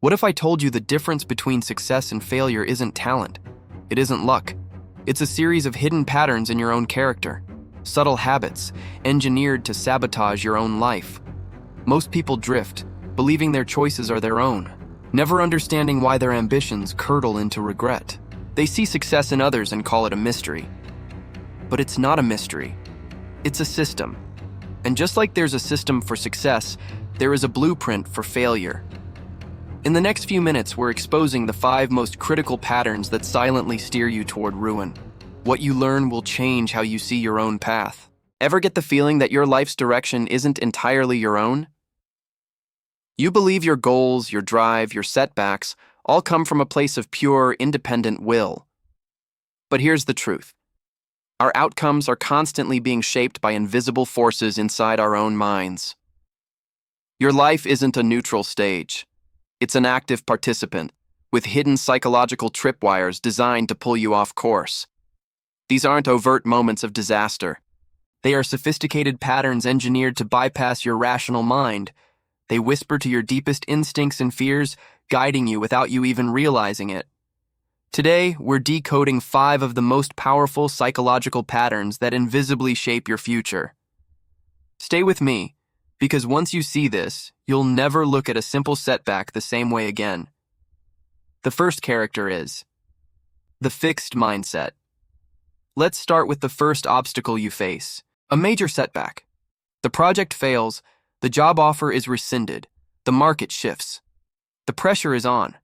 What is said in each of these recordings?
What if I told you the difference between success and failure isn't talent? It isn't luck. It's a series of hidden patterns in your own character, subtle habits engineered to sabotage your own life. Most people drift, believing their choices are their own, never understanding why their ambitions curdle into regret. They see success in others and call it a mystery. But it's not a mystery. It's a system. And just like there's a system for success, there is a blueprint for failure. In the next few minutes, we're exposing the 5 most critical patterns that silently steer you toward ruin. What you learn will change how you see your own path. Ever get the feeling that your life's direction isn't entirely your own? You believe your goals, your drive, your setbacks all come from a place of pure, independent will. But here's the truth. Our outcomes are constantly being shaped by invisible forces inside our own minds. Your life isn't a neutral stage. It's an active participant, with hidden psychological tripwires designed to pull you off course. These aren't overt moments of disaster. They are sophisticated patterns engineered to bypass your rational mind. They whisper to your deepest instincts and fears, guiding you without you even realizing it. Today, we're decoding 5 of the most powerful psychological patterns that invisibly shape your future. Stay with me, because once you see this, you'll never look at a simple setback the same way again. The first character is the fixed mindset. Let's start with the first obstacle you face, a major setback. The project fails, the job offer is rescinded, the market shifts. The pressure is on.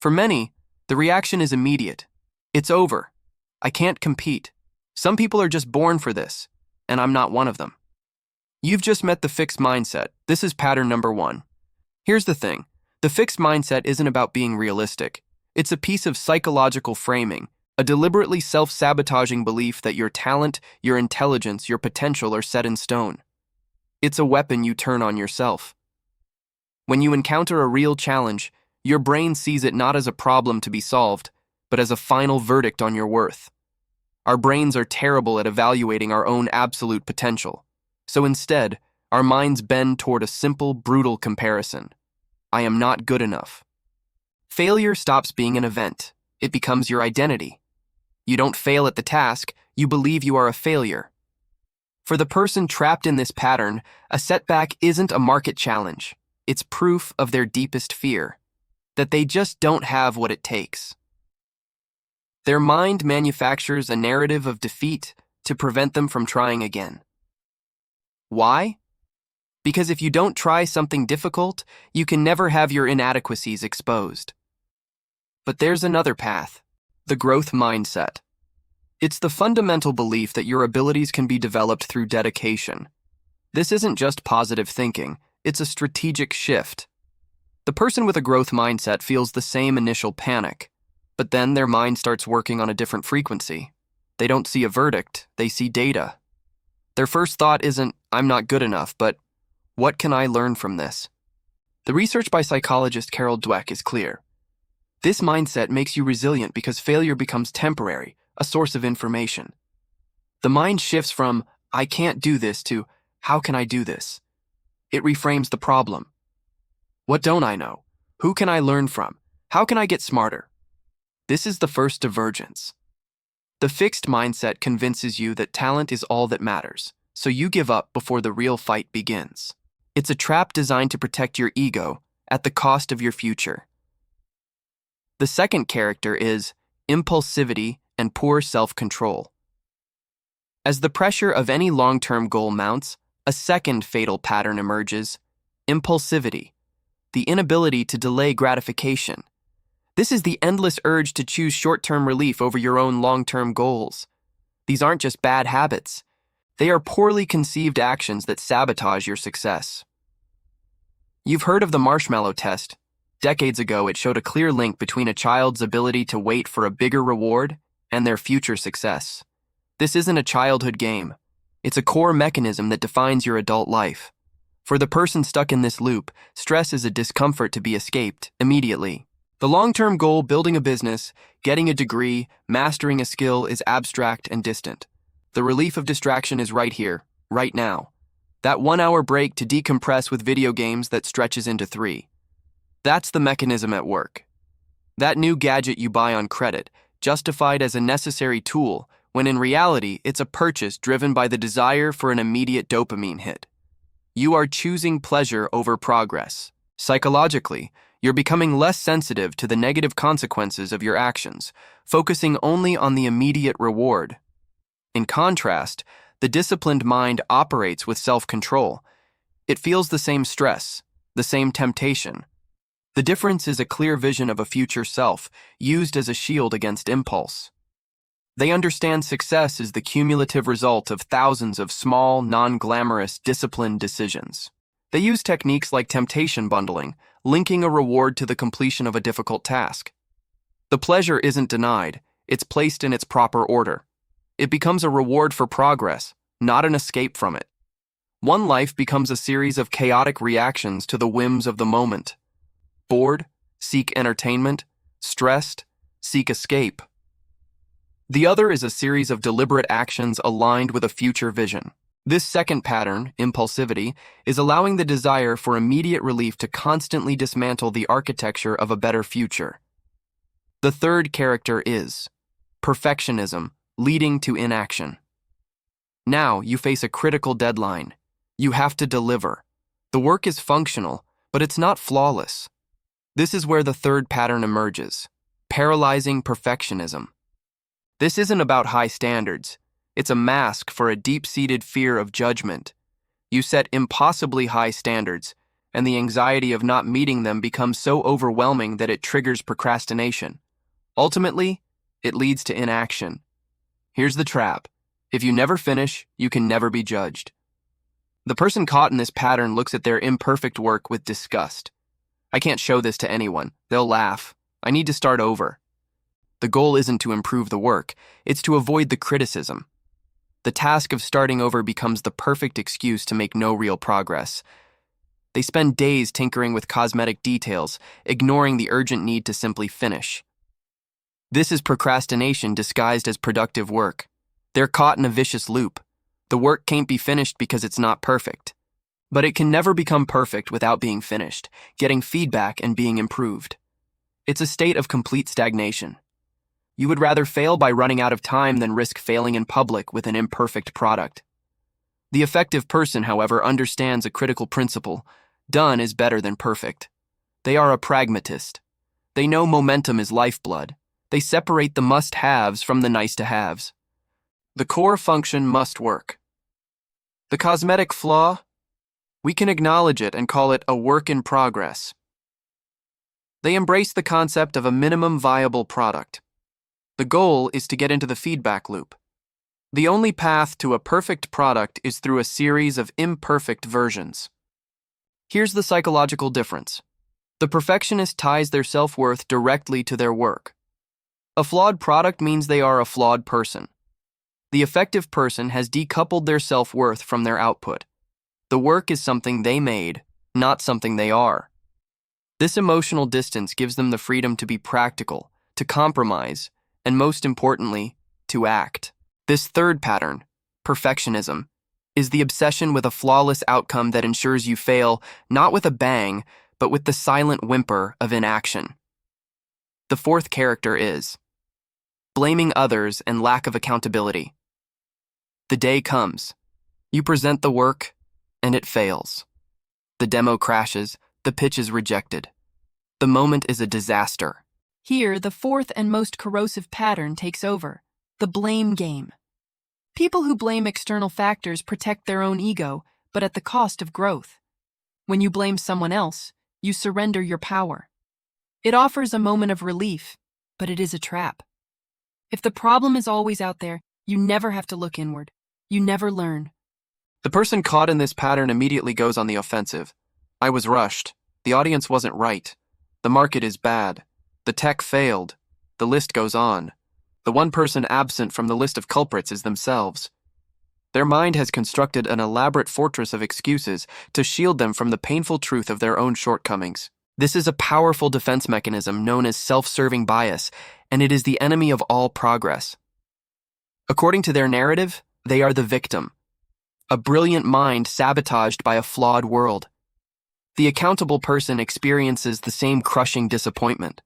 For many, the reaction is immediate. It's over. I can't compete. Some people are just born for this, and I'm not one of them. You've just met the fixed mindset. This is pattern number 1. Here's the thing. The fixed mindset isn't about being realistic. It's a piece of psychological framing, a deliberately self-sabotaging belief that your talent, your intelligence, your potential are set in stone. It's a weapon you turn on yourself. When you encounter a real challenge, your brain sees it not as a problem to be solved, but as a final verdict on your worth. Our brains are terrible at evaluating our own absolute potential. So instead, our minds bend toward a simple, brutal comparison. I am not good enough. Failure stops being an event. It becomes your identity. You don't fail at the task, you believe you are a failure. For the person trapped in this pattern, a setback isn't a market challenge. It's proof of their deepest fear, that they just don't have what it takes. Their mind manufactures a narrative of defeat to prevent them from trying again. Why? Because if you don't try something difficult, you can never have your inadequacies exposed. But there's another path, the growth mindset. It's the fundamental belief that your abilities can be developed through dedication. This isn't just positive thinking, it's a strategic shift. The person with a growth mindset feels the same initial panic, but then their mind starts working on a different frequency. They don't see a verdict, they see data. Their first thought isn't, I'm not good enough, but what can I learn from this? The research by psychologist Carol Dweck is clear. This mindset makes you resilient because failure becomes temporary, a source of information. The mind shifts from, I can't do this to, how can I do this? It reframes the problem. What don't I know? Who can I learn from? How can I get smarter? This is the first divergence. The fixed mindset convinces you that talent is all that matters, so you give up before the real fight begins. It's a trap designed to protect your ego at the cost of your future. The second character is impulsivity and poor self-control. As the pressure of any long-term goal mounts, a second fatal pattern emerges, impulsivity, the inability to delay gratification. This is the endless urge to choose short-term relief over your own long-term goals. These aren't just bad habits. They are poorly conceived actions that sabotage your success. You've heard of the marshmallow test. Decades ago, it showed a clear link between a child's ability to wait for a bigger reward and their future success. This isn't a childhood game. It's a core mechanism that defines your adult life. For the person stuck in this loop, stress is a discomfort to be escaped immediately. The long-term goal, building a business, getting a degree, mastering a skill, is abstract and distant. The relief of distraction is right here, right now. That 1-hour break to decompress with video games that stretches into 3. That's the mechanism at work. That new gadget you buy on credit, justified as a necessary tool, when in reality it's a purchase driven by the desire for an immediate dopamine hit. You are choosing pleasure over progress. Psychologically, you're becoming less sensitive to the negative consequences of your actions, focusing only on the immediate reward. In contrast, the disciplined mind operates with self-control. It feels the same stress, the same temptation. The difference is a clear vision of a future self, used as a shield against impulse. They understand success is the cumulative result of thousands of small, non-glamorous, disciplined decisions. They use techniques like temptation bundling, linking a reward to the completion of a difficult task. The pleasure isn't denied, it's placed in its proper order. It becomes a reward for progress, not an escape from it. One life becomes a series of chaotic reactions to the whims of the moment. Bored, seek entertainment; stressed, seek escape. The other is a series of deliberate actions aligned with a future vision. This second pattern, impulsivity, is allowing the desire for immediate relief to constantly dismantle the architecture of a better future. The third character is perfectionism, leading to inaction. Now you face a critical deadline. You have to deliver. The work is functional, but it's not flawless. This is where the third pattern emerges: paralyzing perfectionism. This isn't about high standards. It's a mask for a deep-seated fear of judgment. You set impossibly high standards, and the anxiety of not meeting them becomes so overwhelming that it triggers procrastination. Ultimately, it leads to inaction. Here's the trap: if you never finish, you can never be judged. The person caught in this pattern looks at their imperfect work with disgust. I can't show this to anyone. They'll laugh. I need to start over. The goal isn't to improve the work, it's to avoid the criticism. The task of starting over becomes the perfect excuse to make no real progress. They spend days tinkering with cosmetic details, ignoring the urgent need to simply finish. This is procrastination disguised as productive work. They're caught in a vicious loop. The work can't be finished because it's not perfect. But it can never become perfect without being finished, getting feedback, and being improved. It's a state of complete stagnation. You would rather fail by running out of time than risk failing in public with an imperfect product. The effective person, however, understands a critical principle: done is better than perfect. They are a pragmatist. They know momentum is lifeblood. They separate the must-haves from the nice-to-haves. The core function must work. The cosmetic flaw? We can acknowledge it and call it a work in progress. They embrace the concept of a minimum viable product. The goal is to get into the feedback loop. The only path to a perfect product is through a series of imperfect versions. Here's the psychological difference. The perfectionist ties their self-worth directly to their work. A flawed product means they are a flawed person. The effective person has decoupled their self-worth from their output. The work is something they made, not something they are. This emotional distance gives them the freedom to be practical, to compromise, and most importantly, to act. This third pattern, perfectionism, is the obsession with a flawless outcome that ensures you fail not with a bang, but with the silent whimper of inaction. The fourth character is blaming others and lack of accountability. The day comes. You present the work, and it fails. The demo crashes, the pitch is rejected. The moment is a disaster. Here, the fourth and most corrosive pattern takes over: the blame game. People who blame external factors protect their own ego, but at the cost of growth. When you blame someone else, you surrender your power. It offers a moment of relief, but it is a trap. If the problem is always out there, you never have to look inward. You never learn. The person caught in this pattern immediately goes on the offensive. I was rushed. The audience wasn't right. The market is bad. The tech failed. The list goes on. The one person absent from the list of culprits is themselves. Their mind has constructed an elaborate fortress of excuses to shield them from the painful truth of their own shortcomings. This is a powerful defense mechanism known as self-serving bias, and it is the enemy of all progress. According to their narrative, they are the victim, a brilliant mind sabotaged by a flawed world. The accountable person experiences the same crushing disappointment.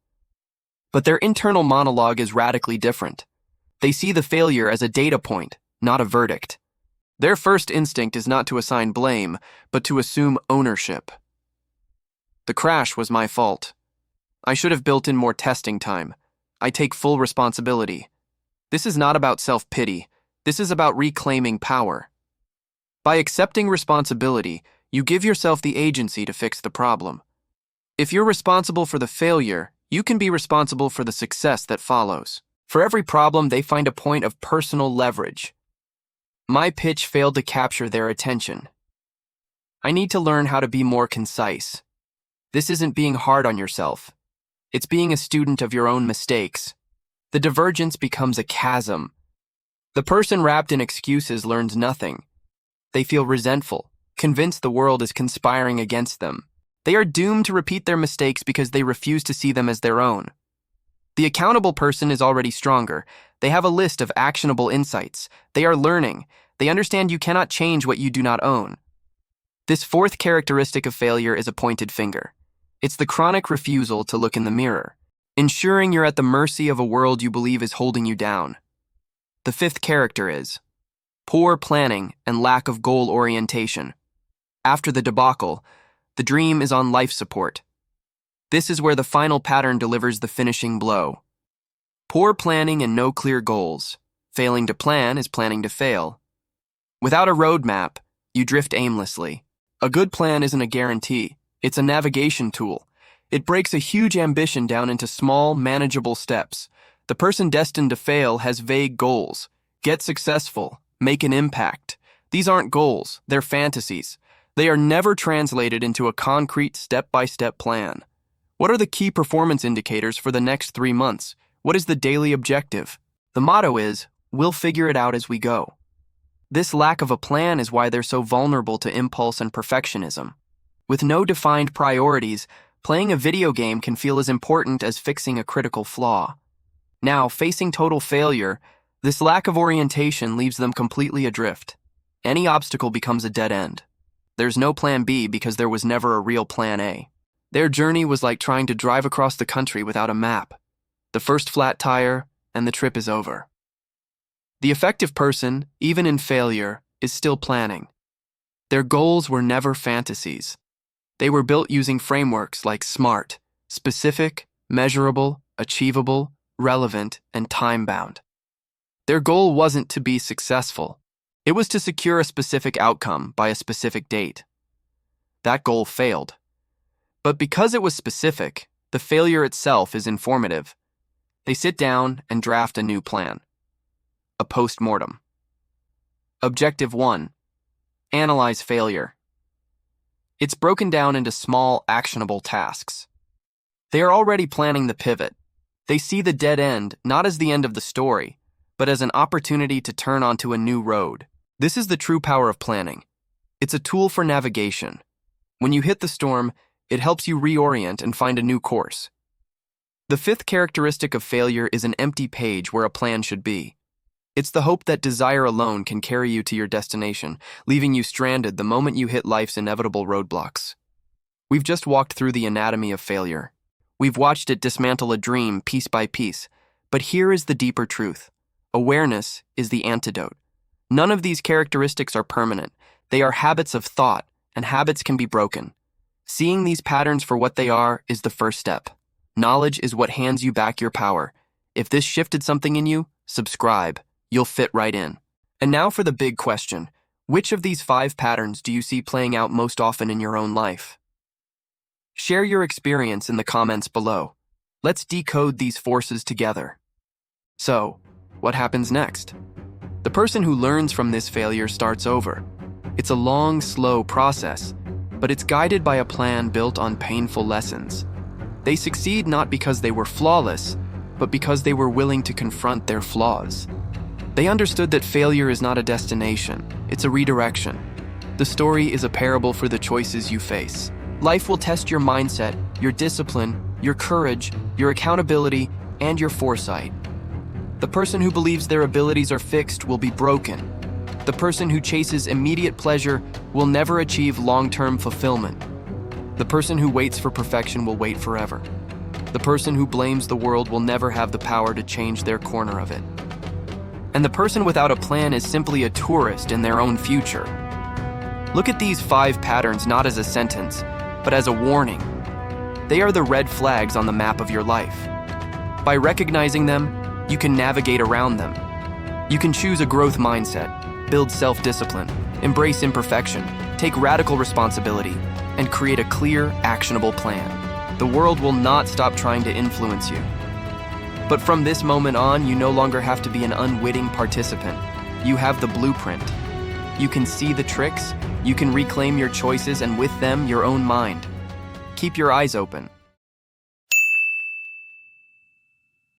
But their internal monologue is radically different. They see the failure as a data point, not a verdict. Their first instinct is not to assign blame, but to assume ownership. The crash was my fault. I should have built in more testing time. I take full responsibility. This is not about self-pity. This is about reclaiming power. By accepting responsibility, you give yourself the agency to fix the problem. If you're responsible for the failure, you can be responsible for the success that follows. For every problem, they find a point of personal leverage. My pitch failed to capture their attention. I need to learn how to be more concise. This isn't being hard on yourself. It's being a student of your own mistakes. The divergence becomes a chasm. The person wrapped in excuses learns nothing. They feel resentful, convinced the world is conspiring against them. They are doomed to repeat their mistakes because they refuse to see them as their own. The accountable person is already stronger. They have a list of actionable insights. They are learning. They understand you cannot change what you do not own. This fourth characteristic of failure is a pointed finger. It's the chronic refusal to look in the mirror, ensuring you're at the mercy of a world you believe is holding you down. The fifth character is poor planning and lack of goal orientation. After the debacle, the dream is on life support. This is where the final pattern delivers the finishing blow. Poor planning and no clear goals. Failing to plan is planning to fail. Without a roadmap, you drift aimlessly. A good plan isn't a guarantee. It's a navigation tool. It breaks a huge ambition down into small, manageable steps. The person destined to fail has vague goals. Get successful. Make an impact. These aren't goals. They're fantasies. They are never translated into a concrete step-by-step plan. What are the key performance indicators for the next 3 months? What is the daily objective? The motto is, we'll figure it out as we go. This lack of a plan is why they're so vulnerable to impulse and perfectionism. With no defined priorities, playing a video game can feel as important as fixing a critical flaw. Now, facing total failure, this lack of orientation leaves them completely adrift. Any obstacle becomes a dead end. There's no plan B because there was never a real plan A. Their journey was like trying to drive across the country without a map. The first flat tire, and the trip is over. The effective person, even in failure, is still planning. Their goals were never fantasies. They were built using frameworks like SMART, specific, measurable, achievable, relevant, and time-bound. Their goal wasn't to be successful. It was to secure a specific outcome by a specific date. That goal failed. But because it was specific, the failure itself is informative. They sit down and draft a new plan. A post-mortem. Objective 1. Analyze failure. It's broken down into small, actionable tasks. They are already planning the pivot. They see the dead end not as the end of the story, but as an opportunity to turn onto a new road. This is the true power of planning. It's a tool for navigation. When you hit the storm, it helps you reorient and find a new course. The fifth characteristic of failure is an empty page where a plan should be. It's the hope that desire alone can carry you to your destination, leaving you stranded the moment you hit life's inevitable roadblocks. We've just walked through the anatomy of failure. We've watched it dismantle a dream piece by piece. But here is the deeper truth. Awareness is the antidote. None of these characteristics are permanent. They are habits of thought, and habits can be broken. Seeing these patterns for what they are is the first step. Knowledge is what hands you back your power. If this shifted something in you, subscribe. You'll fit right in. And now for the big question. Which of these 5 patterns do you see playing out most often in your own life? Share your experience in the comments below. Let's decode these forces together. So, what happens next? The person who learns from this failure starts over. It's a long, slow process, but it's guided by a plan built on painful lessons. They succeed not because they were flawless, but because they were willing to confront their flaws. They understood that failure is not a destination, it's a redirection. The story is a parable for the choices you face. Life will test your mindset, your discipline, your courage, your accountability, and your foresight. The person who believes their abilities are fixed will be broken. The person who chases immediate pleasure will never achieve long-term fulfillment. The person who waits for perfection will wait forever. The person who blames the world will never have the power to change their corner of it. And the person without a plan is simply a tourist in their own future. Look at these 5 patterns not as a sentence, but as a warning. They are the red flags on the map of your life. By recognizing them, you can navigate around them. You can choose a growth mindset, build self-discipline, embrace imperfection, take radical responsibility, and create a clear, actionable plan. The world will not stop trying to influence you. But from this moment on, you no longer have to be an unwitting participant. You have the blueprint. You can see the tricks, you can reclaim your choices, and with them, your own mind. Keep your eyes open.